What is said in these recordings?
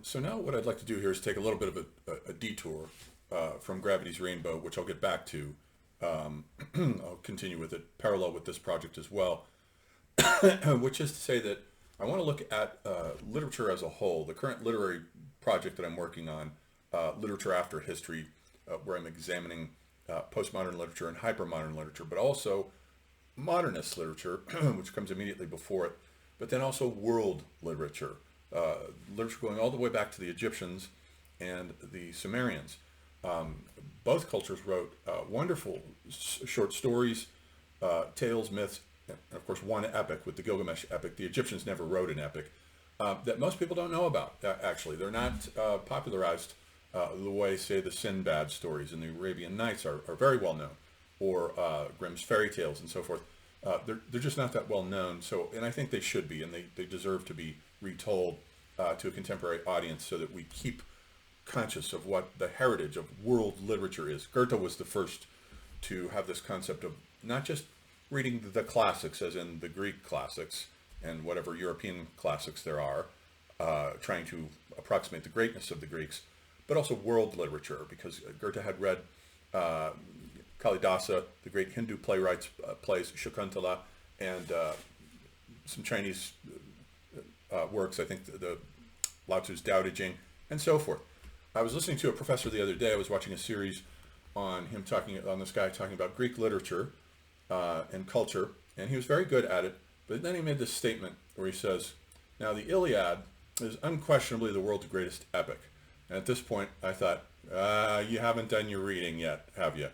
So now what I'd like to do here is take a little bit of a detour from Gravity's Rainbow, which I'll get back to. I'll continue with it parallel with this project as well, which is to say that I want to look at literature as a whole, the current literary project that I'm working on, Literature After History, where I'm examining postmodern literature and hypermodern literature, but also modernist literature, which comes immediately before it, but then also world literature, literature going all the way back to the Egyptians and the Sumerians. Both cultures wrote wonderful short stories, tales, myths, and of course one epic with the Gilgamesh epic. The Egyptians never wrote an epic that most people don't know about, actually. They're not popularized the way, say, the Sinbad stories in the Arabian Nights are very well known, or Grimm's fairy tales and so forth. They're just not that well known, and I think they should be, and they deserve to be retold to a contemporary audience so that we keep conscious of what the heritage of world literature is. Goethe was the first to have this concept of not just reading the classics, as in the Greek classics and whatever European classics there are, trying to approximate the greatness of the Greeks, but also world literature, because Goethe had read Kalidasa, the great Hindu playwright's plays, Shakuntala, and some Chinese works, I think the Lao Tzu's Tao Te Ching, and so forth. I was listening to a professor the other day. I was watching a series on him this guy talking about Greek literature and culture, and he was very good at it. But then he made this statement where he says, "Now the Iliad is unquestionably the world's greatest epic." And at this point, I thought, you haven't done your reading yet, have you?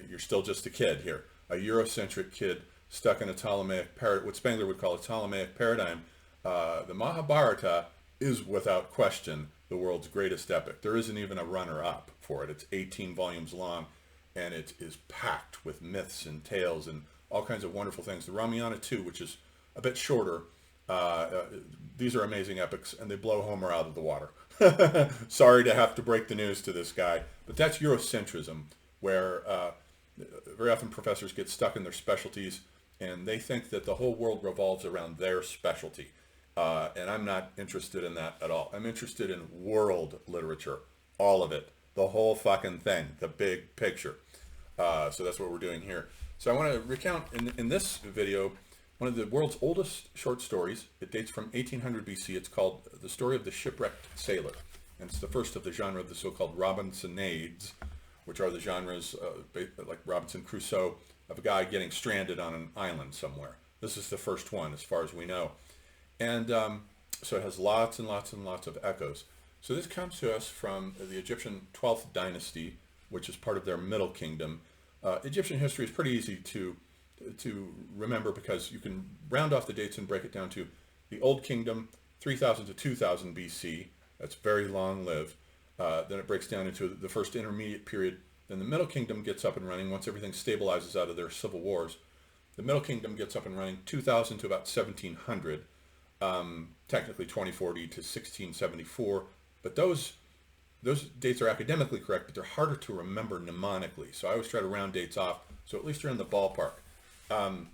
You're still just a kid here, a Eurocentric kid stuck in a Ptolemaic what Spengler would call a Ptolemaic paradigm. The Mahabharata is without question the world's greatest epic. There isn't even a runner-up for it. It's 18 volumes long, and it is packed with myths and tales and all kinds of wonderful things. The Ramayana too, which is a bit shorter. These are amazing epics, and they blow Homer out of the water. Sorry to have to break the news to this guy, but that's Eurocentrism, where very often professors get stuck in their specialties, and they think that the whole world revolves around their specialty. And I'm not interested in that at all. I'm interested in world literature, all of it, the whole fucking thing, the big picture. So that's what we're doing here. So I want to recount in this video one of the world's oldest short stories. It dates from 1800 BC. It's called The Story of the Shipwrecked Sailor. And it's the first of the genre of the so-called Robinsonades, which are the genres like Robinson Crusoe, of a guy getting stranded on an island somewhere. This is the first one as far as we know. And so it has lots and lots and lots of echoes. So this comes to us from the Egyptian 12th dynasty, which is part of their Middle Kingdom. Egyptian history is pretty easy to remember because you can round off the dates and break it down to the Old Kingdom, 3000 to 2000 BC. That's very long-lived. Then it breaks down into the first intermediate period. Then the Middle Kingdom gets up and running once everything stabilizes out of their civil wars. The Middle Kingdom gets up and running 2000 to about 1700. Technically 2040 to 1674, but those dates are academically correct, but they're harder to remember mnemonically. So I always try to round dates off, so at least you're in the ballpark. Then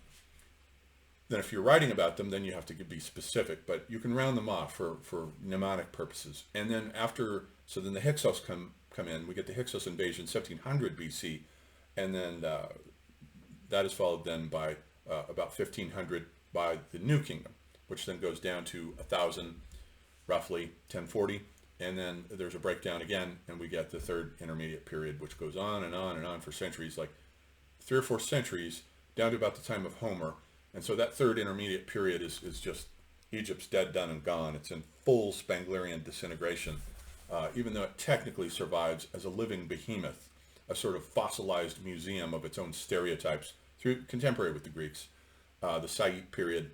if you're writing about them, then you have to be specific, but you can round them off for mnemonic purposes. And then then the Hyksos come in. We get the Hyksos invasion 1700 BC, and then that is followed then by about 1500 by the New Kingdom, which then goes down to 1000, roughly 1040, and then there's a breakdown again, and we get the third intermediate period, which goes on and on and on for centuries, like 3 or 4 centuries, down to about the time of Homer. And so that third intermediate period is just Egypt's dead, done, and gone. It's in full Spenglerian disintegration, even though it technically survives as a living behemoth, a sort of fossilized museum of its own stereotypes, contemporary with the Greeks. The Saite period,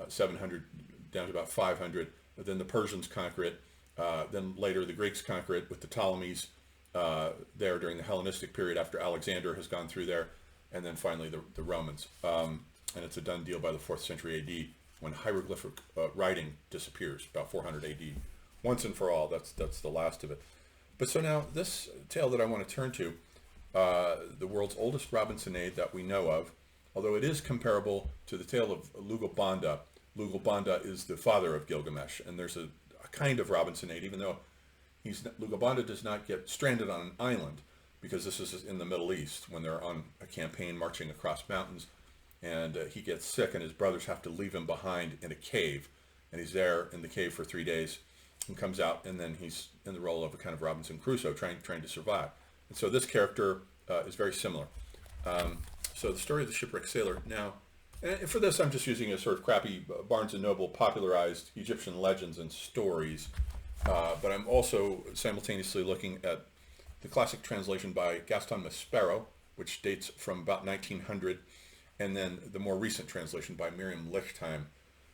700 down to about 500. Then the Persians conquer it. Then later the Greeks conquer it with the Ptolemies there during the Hellenistic period after Alexander has gone through there. And then finally the Romans. And it's a done deal by the 4th century AD when hieroglyphic writing disappears, about 400 AD. Once and for all, that's the last of it. But so now this tale that I want to turn to, the world's oldest Robinsonade that we know of, although it is comparable to the tale of Lugalbanda. Lugalbanda is the father of Gilgamesh, and there's a kind of Robinsonade, even though Lugalbanda does not get stranded on an island, because this is in the Middle East when they're on a campaign marching across mountains, and he gets sick and his brothers have to leave him behind in a cave, and he's there in the cave for 3 days and comes out, and then he's in the role of a kind of Robinson Crusoe trying to survive. And so this character is very similar. So the story of the Shipwrecked Sailor. Now, and for this I'm just using a sort of crappy Barnes & Noble popularized Egyptian legends and stories, but I'm also simultaneously looking at the classic translation by Gaston Maspero, which dates from about 1900, and then the more recent translation by Miriam Lichtheim,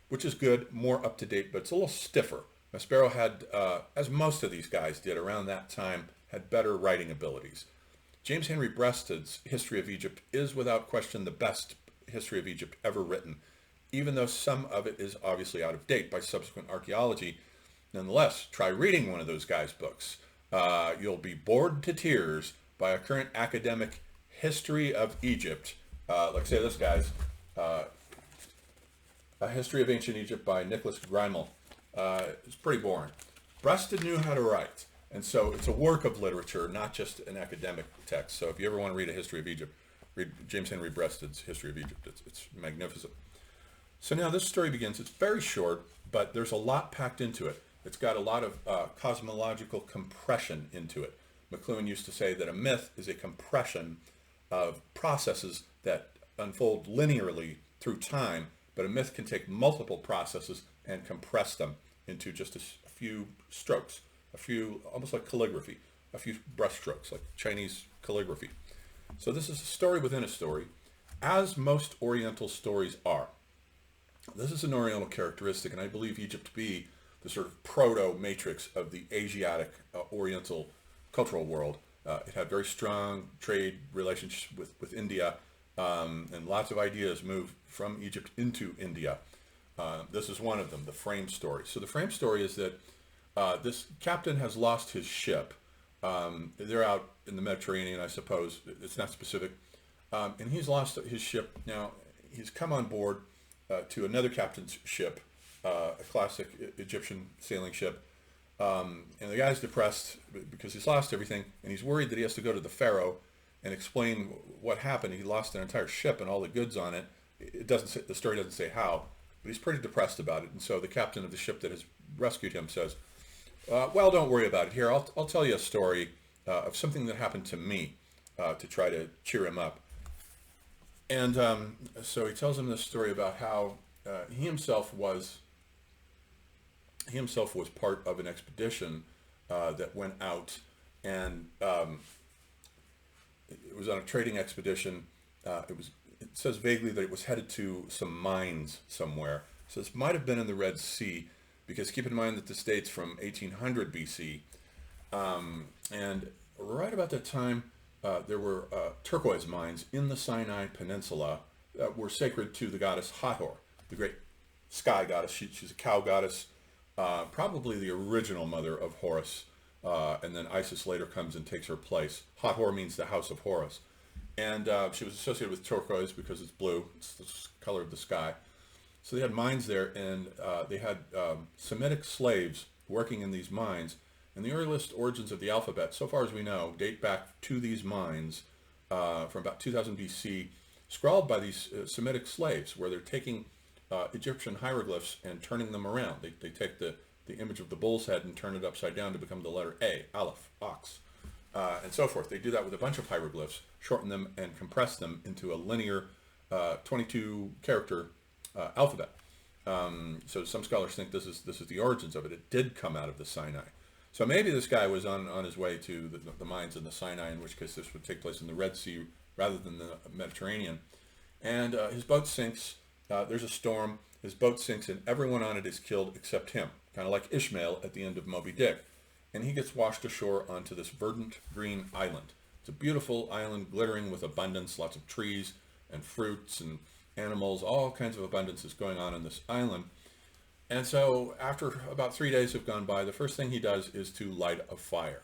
which is good, more up to date, but it's a little stiffer. Maspero had, as most of these guys did around that time, had better writing abilities. James Henry Breasted's History of Egypt is without question the best history of Egypt ever written, even though some of it is obviously out of date by subsequent archaeology. Nonetheless, try reading one of those guys' books. You'll be bored to tears by a current academic history of Egypt. Like say this guy's A History of Ancient Egypt by Nicholas Grimal. It's pretty boring. Breasted knew how to write, and so it's a work of literature, not just an academic text. So if you ever want to read a history of Egypt, read James Henry Breasted's History of Egypt. It's magnificent. So now this story begins. It's very short, but there's a lot packed into it. It's got a lot of cosmological compression into it. McLuhan used to say that a myth is a compression of processes that unfold linearly through time, but a myth can take multiple processes and compress them into just a few strokes, a few, almost like calligraphy, a few brush strokes, like Chinese calligraphy. So this is a story within a story, as most Oriental stories are. This is an Oriental characteristic, and I believe Egypt to be the sort of proto-matrix of the Asiatic Oriental cultural world. It had very strong trade relationships with India, and lots of ideas moved from Egypt into India. This is one of them, the frame story. So the frame story is that this captain has lost his ship. They're out in the Mediterranean, I suppose. It's not specific. And he's lost his ship. Now, he's come on board to another captain's ship, a classic Egyptian sailing ship. And the guy's depressed because he's lost everything, and he's worried that he has to go to the pharaoh and explain what happened. He lost an entire ship and all the goods on it. It doesn't say, the story doesn't say how, but he's pretty depressed about it. And so the captain of the ship that has rescued him says, well, don't worry about it. Here, I'll tell you a story of something that happened to me to try to cheer him up. And so he tells him this story about how he himself was part of an expedition that went out, and it was on a trading expedition. It says vaguely that it was headed to some mines somewhere. So this might have been in the Red Sea, because keep in mind that this dates from 1800 BC. And right about that time, there were turquoise mines in the Sinai Peninsula that were sacred to the goddess Hathor, the great sky goddess. She's a cow goddess, probably the original mother of Horus, and then Isis later comes and takes her place. Hathor means the house of Horus. And she was associated with turquoise because it's blue. It's the color of the sky. So they had mines there, and they had Semitic slaves working in these mines. And the earliest origins of the alphabet, so far as we know, date back to these mines from about 2000 BC, scrawled by these Semitic slaves, where they're taking Egyptian hieroglyphs and turning them around. They take the image of the bull's head and turn it upside down to become the letter A, Aleph, ox, and so forth. They do that with a bunch of hieroglyphs, shorten them and compress them into a linear 22-character alphabet. So some scholars think this is the origins of it. It did come out of the Sinai. So maybe this guy was on his way to the mines in the Sinai, in which case this would take place in the Red Sea rather than the Mediterranean. And his boat sinks. There's a storm. His boat sinks, and everyone on it is killed except him, kind of like Ishmael at the end of Moby Dick. And he gets washed ashore onto this verdant green island. It's a beautiful island, glittering with abundance, lots of trees and fruits and animals, all kinds of abundance is going on this island. And so after about 3 days have gone by, the first thing he does is to light a fire.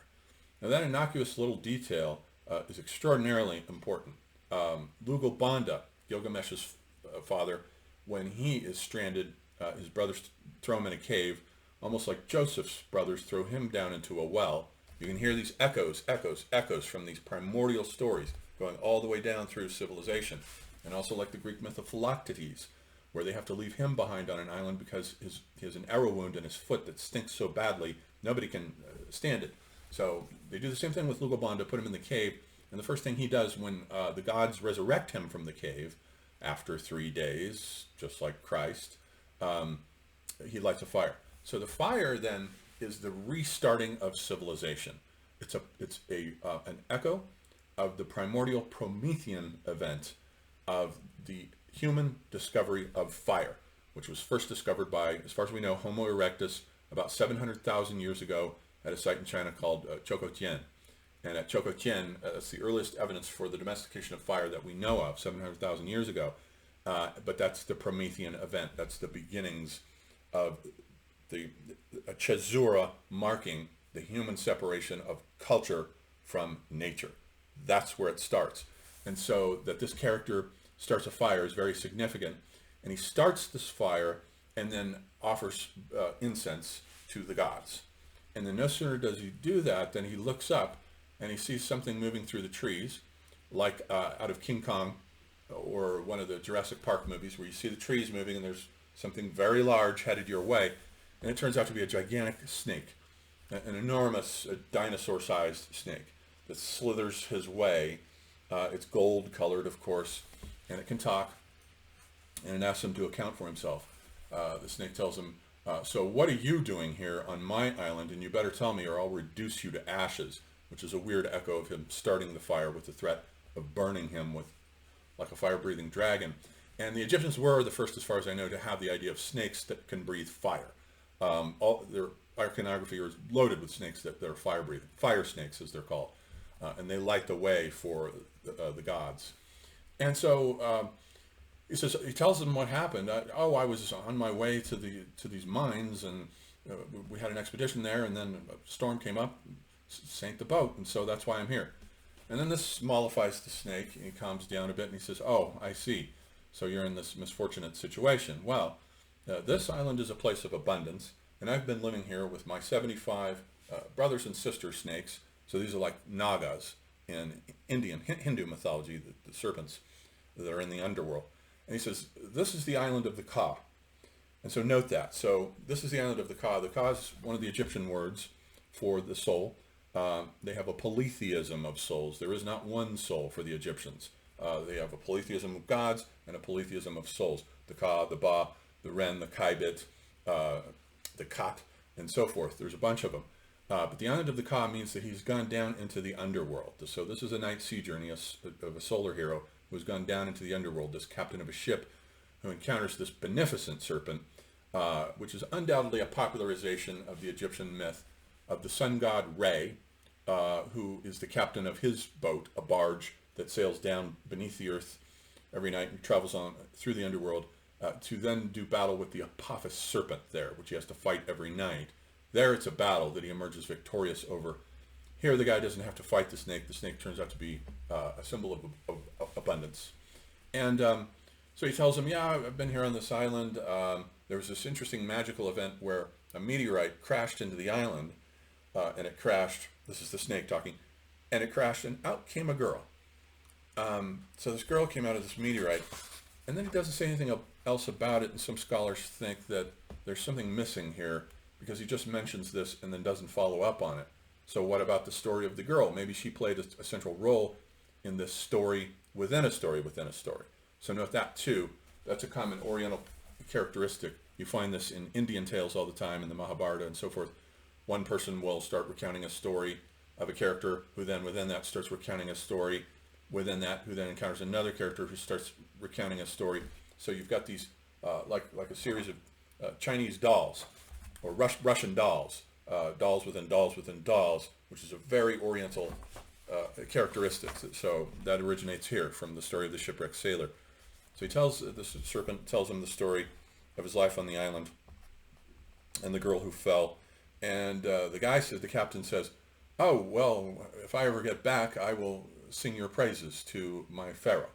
Now that innocuous little detail is extraordinarily important. Lugalbanda, Gilgamesh's father, when he is stranded, his brothers throw him in a cave almost like Joseph's brothers throw him down into a well. You can hear these echoes, echoes, echoes from these primordial stories going all the way down through civilization. And also like the Greek myth of Philoctetes, where they have to leave him behind on an island because he has an arrow wound in his foot that stinks so badly, nobody can stand it. So they do the same thing with Lugobanda, put him in the cave, and the first thing he does when the gods resurrect him from the cave, after 3 days, just like Christ, he lights a fire. So the fire then is the restarting of civilization. It's an echo of the primordial Promethean event of the human discovery of fire, which was first discovered by, as far as we know, Homo erectus about 700,000 years ago at a site in China called Choukoutien. And at Choukoutien, that's the earliest evidence for the domestication of fire that we know of, 700,000 years ago. But that's the Promethean event. That's the beginnings of a caesura marking the human separation of culture from nature. That's where it starts. And so that this character starts a fire is very significant. And he starts this fire and then offers incense to the gods. And then no sooner does he do that than he looks up and he sees something moving through the trees, like out of King Kong or one of the Jurassic Park movies, where you see the trees moving and there's something very large headed your way. And it turns out to be a gigantic snake, an enormous dinosaur-sized snake that slithers his way. It's gold-colored, of course, and it can talk, and it asks him to account for himself. The snake tells him, so what are you doing here on my island, and you better tell me or I'll reduce you to ashes, which is a weird echo of him starting the fire with the threat of burning him with like a fire-breathing dragon. And the Egyptians were the first, as far as I know, to have the idea of snakes that can breathe fire. All their iconography is loaded with snakes that are fire-breathing, fire snakes as they're called, and they light the way for the gods. And so he tells them what happened. I was on my way to these mines, and we had an expedition there, and then a storm came up, sank the boat, and so that's why I'm here. And then this mollifies the snake, and he calms down a bit, and he says, "Oh, I see. So you're in this misfortunate situation. Well, this island is a place of abundance, and I've been living here with my 75 brothers and sister snakes. So these are like Nagas in Indian, Hindu mythology, the serpents that are in the underworld." And he says, "This is the island of the Ka." And so note that. So this is the island of the Ka. The Ka is one of the Egyptian words for the soul. They have a polytheism of souls. There is not one soul for the Egyptians. They have a polytheism of gods and a polytheism of souls. The Ka, the Ba, the Ren, the Kaibit, the Kat, and so forth. There's a bunch of them. But the island of the Ka means that he's gone down into the underworld. So this is a night sea journey of a solar hero who has gone down into the underworld, this captain of a ship who encounters this beneficent serpent, which is undoubtedly a popularization of the Egyptian myth of the sun god Re, who is the captain of his boat, a barge that sails down beneath the earth every night and travels on through the underworld to then do battle with the Apophis serpent there, which he has to fight every night. There it's a battle that he emerges victorious over. Here the guy doesn't have to fight the snake. The snake turns out to be a symbol of abundance. And so he tells him, "Yeah, I've been here on this island. There was this interesting magical event where a meteorite crashed into the island, and it crashed." This is the snake talking. "And it crashed, and out came a girl. So this girl came out of this meteorite, and then he doesn't say anything else about it, and some scholars think that there's something missing here because he just mentions this and then doesn't follow up on it. So what about the story of the girl? Maybe she played a central role in this story within a story within a story. So note that too. That's a common Oriental characteristic. You find this in Indian tales all the time, in the Mahabharata and so forth. One person will start recounting a story of a character who then within that starts recounting a story within that, who then encounters another character who starts recounting a story. So you've got these like a series of Chinese dolls or Russian dolls, dolls within dolls within dolls, which is a very Oriental characteristic. So that originates here from the story of the Shipwrecked Sailor. So he tells, the serpent tells him the story of his life on the island and the girl who fell. And the captain says, "Oh, well, if I ever get back, I will sing your praises to my pharaoh."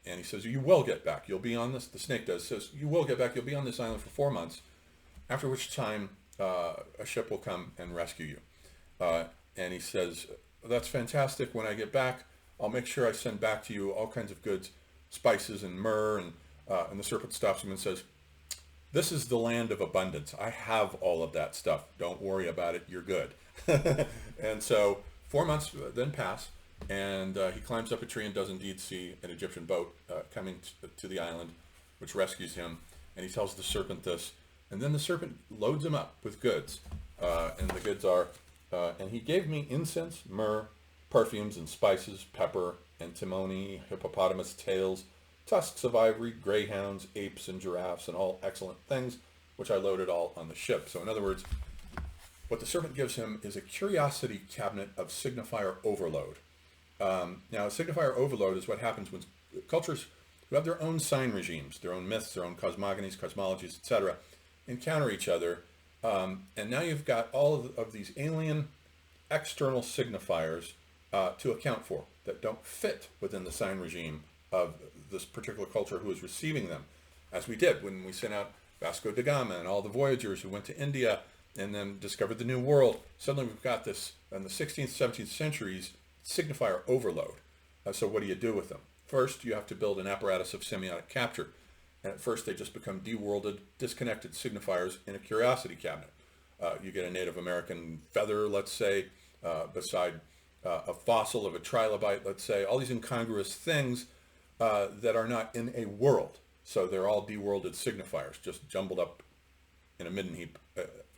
And he says, "You will get back. You'll be on this," the snake says, "You will get back. You'll be on this island for 4 months. after which time a ship will come and rescue you. And he says, that's fantastic. When I get back, I'll make sure I send back to you all kinds of goods, spices and myrrh. And the serpent stops him and says, this is the land of abundance. I have all of that stuff. Don't worry about it. You're good. And so 4 months then pass, and he climbs up a tree and does indeed see an Egyptian boat coming to the island, which rescues him. And he tells the serpent this. And then the serpent loads him up with goods. And the goods are, and he gave me incense, myrrh, perfumes and spices, pepper, antimony, hippopotamus tails, tusks of ivory, greyhounds, apes, and giraffes, and all excellent things, which I loaded all on the ship. So in other words, what the serpent gives him is a curiosity cabinet of signifier overload. Now, signifier overload is what happens when cultures who have their own sign regimes, their own myths, their own cosmogonies, cosmologies, etc., encounter each other. And now you've got all of these alien external signifiers to account for that don't fit within the sign regime of this particular culture who is receiving them, as we did when we sent out Vasco da Gama and all the voyagers who went to India and then discovered the New World. Suddenly we've got this, in the 16th, 17th centuries, signifier overload. So what do you do with them? First, you have to build an apparatus of semiotic capture. And at first, they just become deworlded, disconnected signifiers in a curiosity cabinet. You get a Native American feather, let's say, beside a fossil of a trilobite, let's say, all these incongruous things that are not in a world. So they're all deworlded signifiers, just jumbled up in a midden heap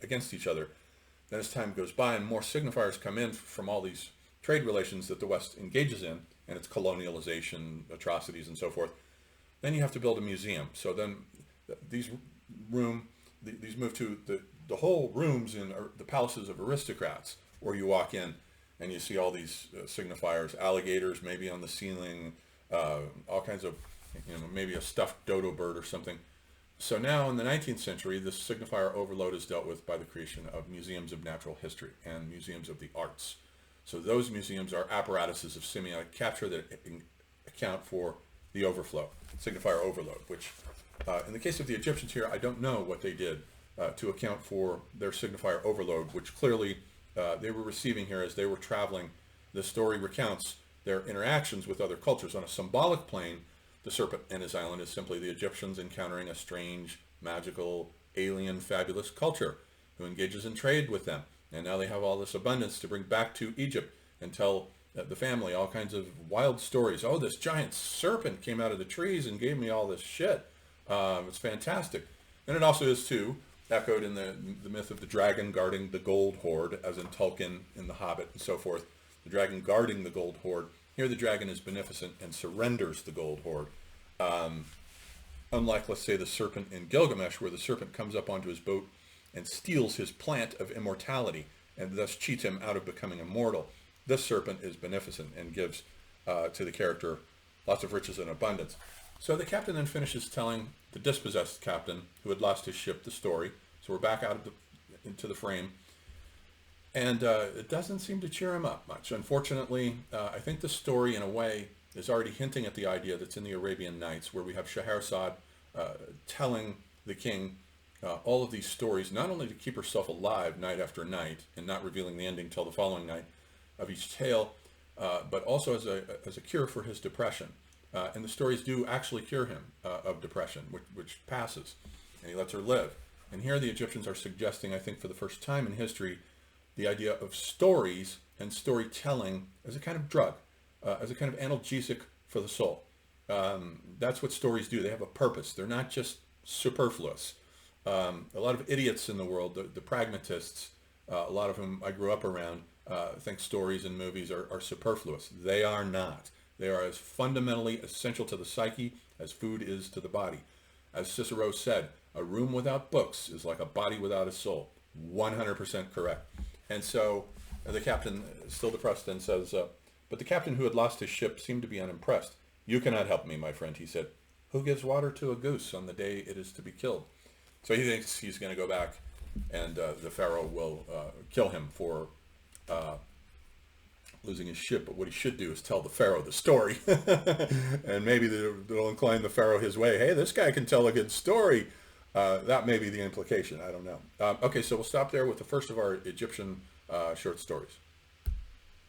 against each other. Then as time goes by and more signifiers come in from all these trade relations that the West engages in, and its colonialization, atrocities, and so forth, then you have to build a museum. So then these move to the whole rooms in the palaces of aristocrats, where you walk in and you see all these signifiers, alligators maybe on the ceiling, all kinds of, maybe a stuffed dodo bird or something. So now in the 19th century, this signifier overload is dealt with by the creation of museums of natural history and museums of the arts. So those museums are apparatuses of semiotic capture that account for the overflow, signifier overload, which in the case of the Egyptians here, I don't know what they did to account for their signifier overload, which clearly they were receiving here as they were traveling. The story recounts their interactions with other cultures. On a symbolic plane, the serpent and his island is simply the Egyptians encountering a strange, magical, alien, fabulous culture who engages in trade with them. And now they have all this abundance to bring back to Egypt and tell the family all kinds of wild stories. Oh, this giant serpent came out of the trees and gave me all this shit. It's fantastic. And it also is, too, echoed in the myth of the dragon guarding the gold hoard, as in Tolkien in The Hobbit and so forth. The dragon guarding the gold hoard. Here the dragon is beneficent and surrenders the gold hoard. Unlike, let's say, the serpent in Gilgamesh, where the serpent comes up onto his boat and steals his plant of immortality and thus cheats him out of becoming immortal. This serpent is beneficent and gives to the character lots of riches and abundance. So the captain then finishes telling the dispossessed captain who had lost his ship the story. So we're back out of into the frame. And it doesn't seem to cheer him up much. Unfortunately, I think the story, in a way, is already hinting at the idea that's in the Arabian Nights, where we have Scheherazade telling the king all of these stories, not only to keep herself alive night after night and not revealing the ending till the following night of each tale, but also as a cure for his depression. And the stories do actually cure him of depression, which passes, and he lets her live. And here the Egyptians are suggesting, I think for the first time in history, the idea of stories and storytelling as a kind of drug, as a kind of analgesic for the soul. That's what stories do. They have a purpose. They're not just superfluous. A lot of idiots in the world, the pragmatists, a lot of whom I grew up around, think stories and movies are superfluous. They are not. They are as fundamentally essential to the psyche as food is to the body. As Cicero said, a room without books is like a body without a soul. 100% correct. And so the captain, still depressed, and says, but the captain who had lost his ship seemed to be unimpressed. You cannot help me, my friend, he said. Who gives water to a goose on the day it is to be killed? So he thinks he's going to go back, and the pharaoh will kill him for losing his ship. But what he should do is tell the pharaoh the story. And maybe it'll incline the pharaoh his way. Hey, this guy can tell a good story. That may be the implication. I don't know. Okay, so we'll stop there with the first of our Egyptian short stories.